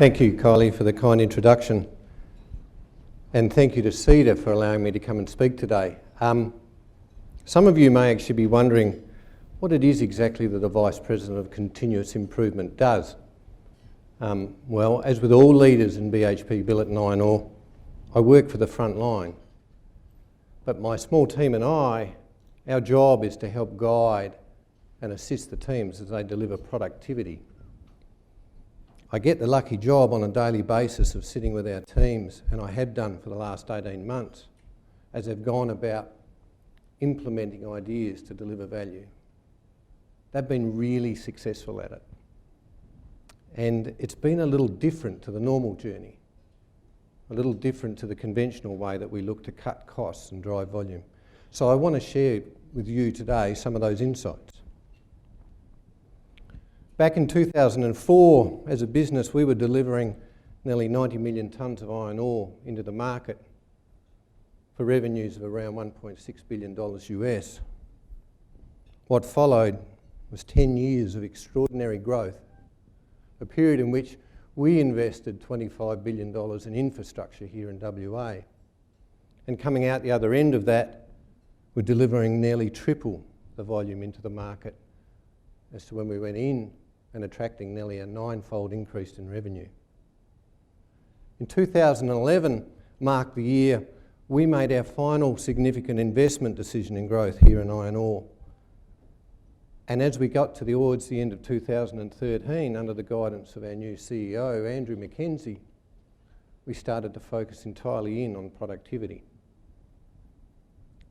Thank you, Kylie, for the kind introduction. And thank you to CEDA for allowing me to come and speak today. Some of you may actually be wondering what it is exactly that a Vice President of Continuous Improvement does. Well, as with all leaders in BHP Billiton Iron Ore, I work for the front line. But my small team and I, our job is to help guide and assist the teams as they deliver productivity. I get the lucky job on a daily basis of sitting with our teams, and I have done for the last 18 months, as they've gone about implementing ideas to deliver value. They've been really successful at it. And it's been a little different to the normal journey, a little different to the conventional way that we look to cut costs and drive volume. So I want to share with you today some of those insights. Back in 2004, as a business, we were delivering nearly 90 million tonnes of iron ore into the market for revenues of around $1.6 billion US. What followed was 10 years of extraordinary growth, a period in which we invested $25 billion in infrastructure here in WA. And coming out the other end of that, we're delivering nearly triple the volume into the market as to when we went in, and attracting nearly a 9-fold increase in revenue. In 2011 marked the year we made our final significant investment decision in growth here in iron ore. And as we got towards the end of 2013, under the guidance of our new CEO, Andrew McKenzie, we started to focus entirely in on productivity.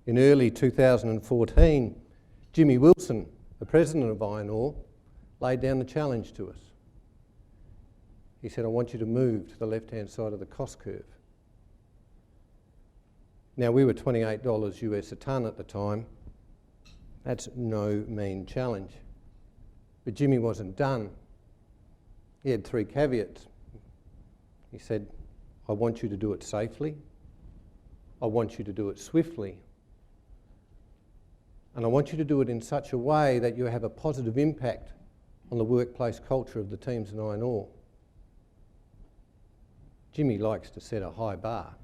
In early 2014, Jimmy Wilson, the president of Iron Ore, laid down the challenge to us. He said, I want you to move to the left-hand side of the cost curve. Now, we were $28 US a tonne at the time. That's no mean challenge. But Jimmy wasn't done. He had 3 caveats. He said, I want you to do it safely, I want you to do it swiftly, and I want you to do it in such a way that you have a positive impact on the workplace culture of the teams in iron ore. Jimmy likes to set a high bar.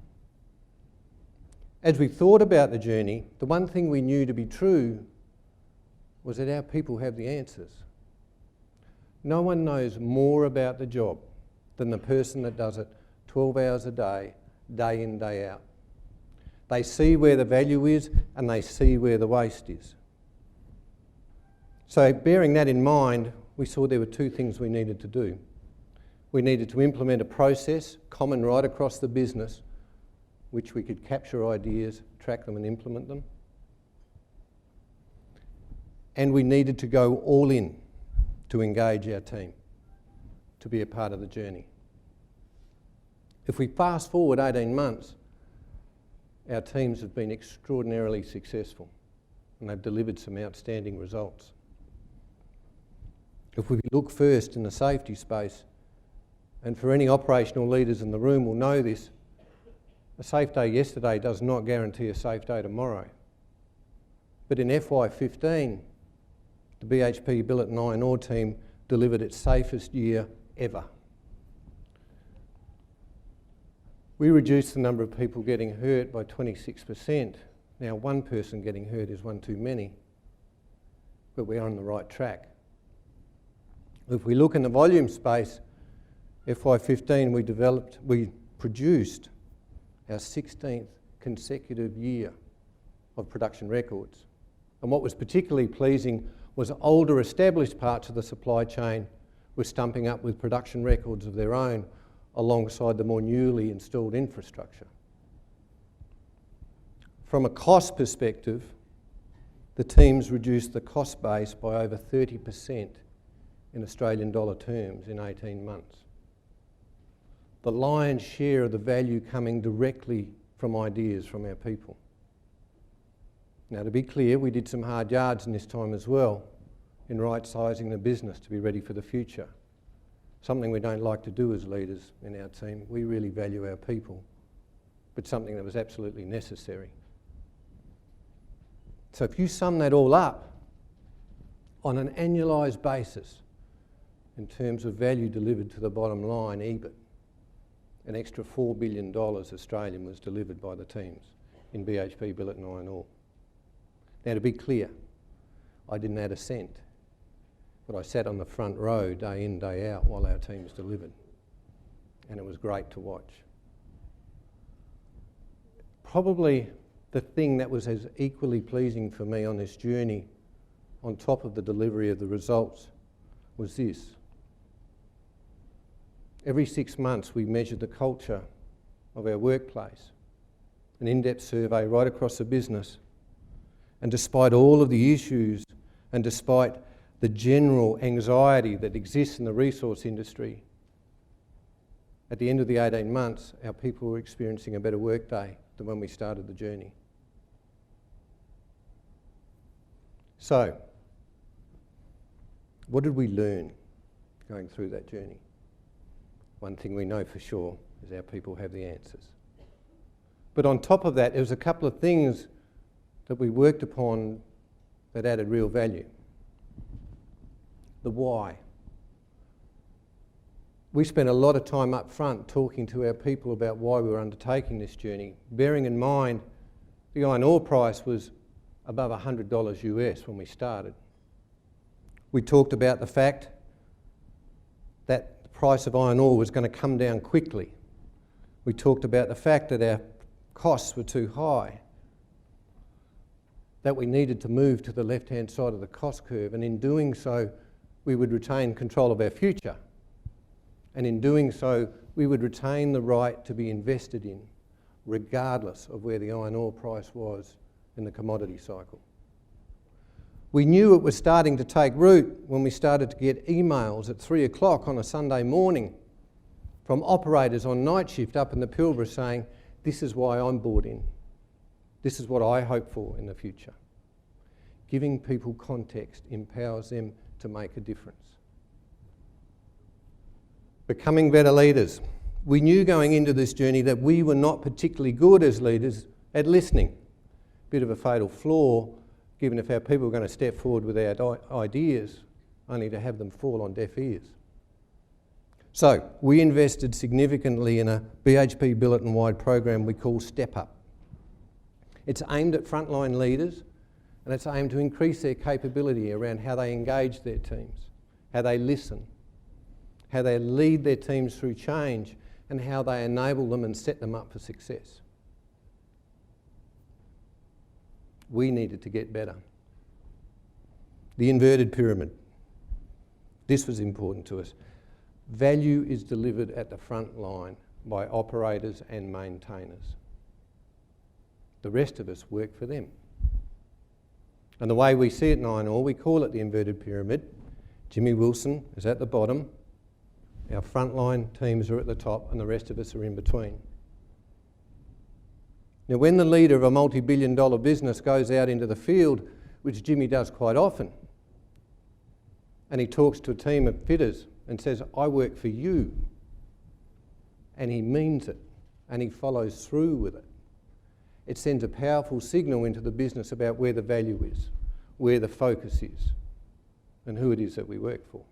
As we thought about the journey, the one thing we knew to be true was that our people have the answers. No one knows more about the job than the person that does it 12 hours a day, day in, day out. They see where the value is and they see where the waste is. So bearing that in mind, we saw there were 2 things we needed to do. We needed to implement a process common right across the business, which we could capture ideas, track them and implement them. And we needed to go all in to engage our team, to be a part of the journey. If we fast forward 18 months, our teams have been extraordinarily successful and they've delivered some outstanding results. If we look first in the safety space, and for any operational leaders in the room will know this, a safe day yesterday does not guarantee a safe day tomorrow. But in FY15, the BHP Billiton Iron Ore team delivered its safest year ever. We reduced the number of people getting hurt by 26%. Now, one person getting hurt is one too many, but we're on the right track. If we look in the volume space, FY15 we produced our 16th consecutive year of production records. And what was particularly pleasing was older established parts of the supply chain were stumping up with production records of their own alongside the more newly installed infrastructure. From a cost perspective, the teams reduced the cost base by over 30% in Australian dollar terms in 18 months. The lion's share of the value coming directly from ideas from our people. Now, to be clear, we did some hard yards in this time as well in right-sizing the business to be ready for the future. Something we don't like to do as leaders in our team. We really value our people, but something that was absolutely necessary. So if you sum that all up, on an annualised basis, in terms of value delivered to the bottom line, EBIT. An extra $4 billion Australian was delivered by the teams in BHP Billiton Iron Ore. Now, to be clear, I didn't add a cent, but I sat on the front row day in, day out while our teams delivered, and it was great to watch. Probably the thing that was as equally pleasing for me on this journey, on top of the delivery of the results, was this. Every 6 months we measured the culture of our workplace, an in-depth survey right across the business. And despite all of the issues and despite the general anxiety that exists in the resource industry, at the end of the 18 months, our people were experiencing a better workday than when we started the journey. So, what did we learn going through that journey? One thing we know for sure is our people have the answers. But on top of that, there was a couple of things that we worked upon that added real value. The why. We spent a lot of time up front talking to our people about why we were undertaking this journey, bearing in mind the iron ore price was above $100 US when we started. We talked about the fact that the price of iron ore was going to come down quickly. We talked about the fact that our costs were too high, that we needed to move to the left-hand side of the cost curve, and in doing so, we would retain control of our future. And in doing so, we would retain the right to be invested in, regardless of where the iron ore price was in the commodity cycle. We knew it was starting to take root when we started to get emails at 3 o'clock on a Sunday morning from operators on night shift up in the Pilbara saying, this is why I'm bought in. This is what I hope for in the future. Giving people context empowers them to make a difference. Becoming better leaders. We knew going into this journey that we were not particularly good as leaders at listening. Bit of a fatal flaw, given if our people were going to step forward with our ideas, only to have them fall on deaf ears. So, we invested significantly in a BHP Billiton-wide program we call Step Up. It's aimed at frontline leaders, and it's aimed to increase their capability around how they engage their teams, how they listen, how they lead their teams through change, and how they enable them and set them up for success. We needed to get better. The inverted pyramid. This was important to us. Value is delivered at the front line by operators and maintainers. The rest of us work for them. And the way we see it in iron ore, we call it the inverted pyramid. Jimmy Wilson is at the bottom, our frontline teams are at the top, and the rest of us are in between. Now, when the leader of a multi-billion-dollar business goes out into the field, which Jimmy does quite often, and he talks to a team of fitters and says, I work for you, and he means it, and he follows through with it, it sends a powerful signal into the business about where the value is, where the focus is, and who it is that we work for.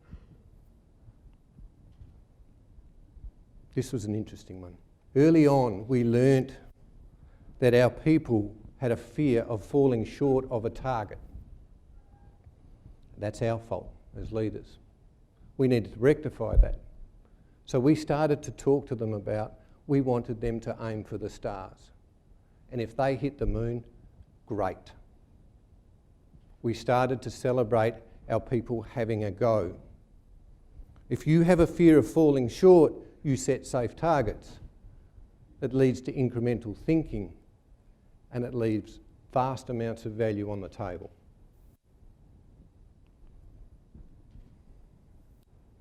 This was an interesting one. Early on, we learnt that our people had a fear of falling short of a target. That's our fault as leaders. We needed to rectify that. So we started to talk to them about, we wanted them to aim for the stars. And if they hit the moon, great. We started to celebrate our people having a go. If you have a fear of falling short, you set safe targets. It leads to incremental thinking, and it leaves vast amounts of value on the table.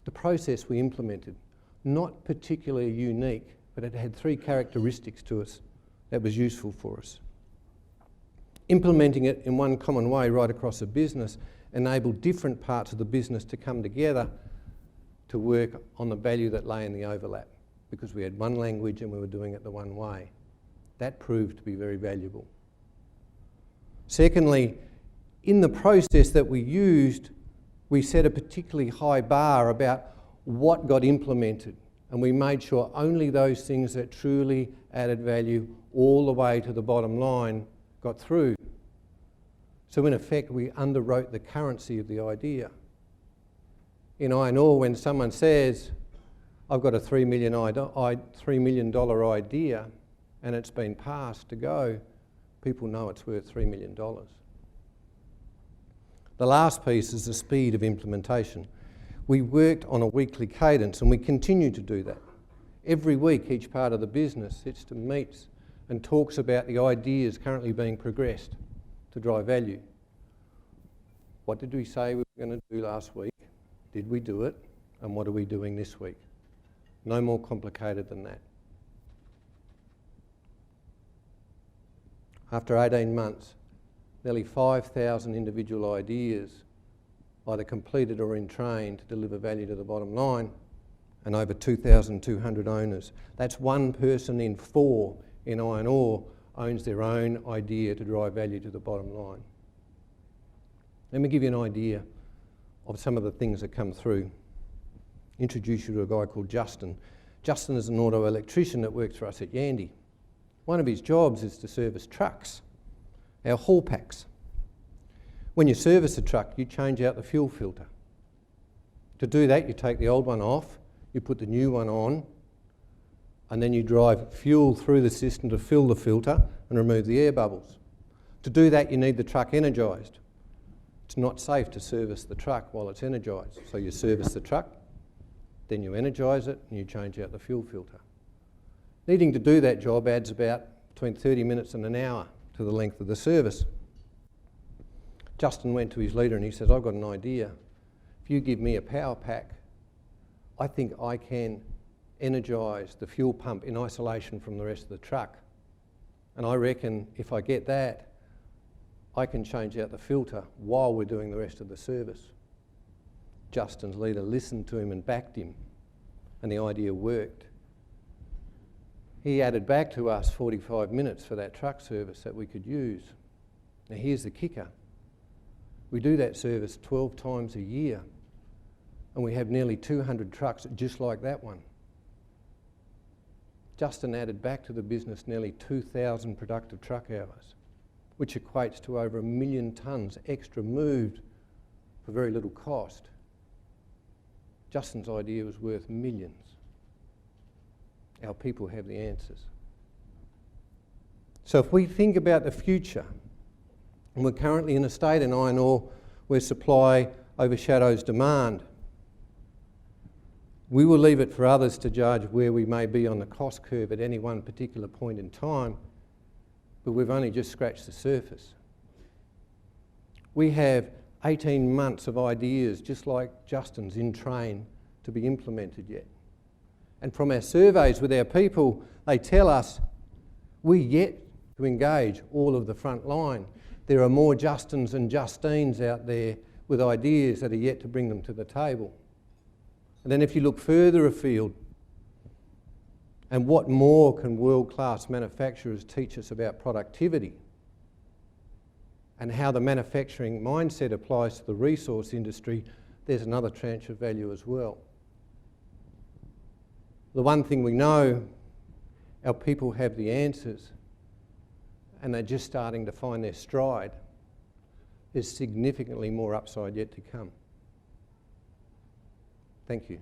The process we implemented, not particularly unique, but it had 3 characteristics to us that was useful for us. Implementing it in one common way right across the business enabled different parts of the business to come together to work on the value that lay in the overlap, because we had one language and we were doing it the one way. That proved to be very valuable. Secondly, in the process that we used, we set a particularly high bar about what got implemented, and we made sure only those things that truly added value all the way to the bottom line got through. So in effect, we underwrote the currency of the idea. In iron ore, when someone says, I've got a $3 million idea and it's been passed to go, people know it's worth $3 million. The last piece is the speed of implementation. We worked on a weekly cadence and we continue to do that. Every week, each part of the business sits to meets and talks about the ideas currently being progressed to drive value. What did we say we were going to do last week? Did we do it? And what are we doing this week? No more complicated than that. After 18 months, nearly 5,000 individual ideas either completed or in train to deliver value to the bottom line, and over 2,200 owners. That's 1 person in 4 in iron ore owns their own idea to drive value to the bottom line. Let me give you an idea of some of the things that come through. Introduce you to a guy called Justin. Justin is an auto electrician that works for us at Yandy. One of his jobs is to service trucks, our haul packs. When you service a truck, you change out the fuel filter. To do that, you take the old one off, you put the new one on, and then you drive fuel through the system to fill the filter and remove the air bubbles. To do that, you need the truck energised. It's not safe to service the truck while it's energised. So you service the truck, then you energise it, and you change out the fuel filter. Needing to do that job adds about between 30 minutes and an hour to the length of the service. Justin went to his leader and he says, I've got an idea. If you give me a power pack, I think I can energise the fuel pump in isolation from the rest of the truck. And I reckon if I get that, I can change out the filter while we're doing the rest of the service. Justin's leader listened to him and backed him, and the idea worked. He added back to us 45 minutes for that truck service that we could use. Now here's the kicker. We do that service 12 times a year, and we have nearly 200 trucks just like that one. Justin added back to the business nearly 2,000 productive truck hours, which equates to over 1 million tonnes extra moved for very little cost. Justin's idea was worth millions. Our people have the answers. So if we think about the future, and we're currently in a state in iron ore where supply overshadows demand, we will leave it for others to judge where we may be on the cost curve at any one particular point in time, but we've only just scratched the surface. We have 18 months of ideas just like Justin's in train to be implemented yet. And from our surveys with our people, they tell us we're yet to engage all of the front line. There are more Justins and Justines out there with ideas that are yet to bring them to the table. And then if you look further afield, and what more can world-class manufacturers teach us about productivity and how the manufacturing mindset applies to the resource industry, there's another tranche of value as well. The one thing we know, our people have the answers and they're just starting to find their stride. There's significantly more upside yet to come. Thank you.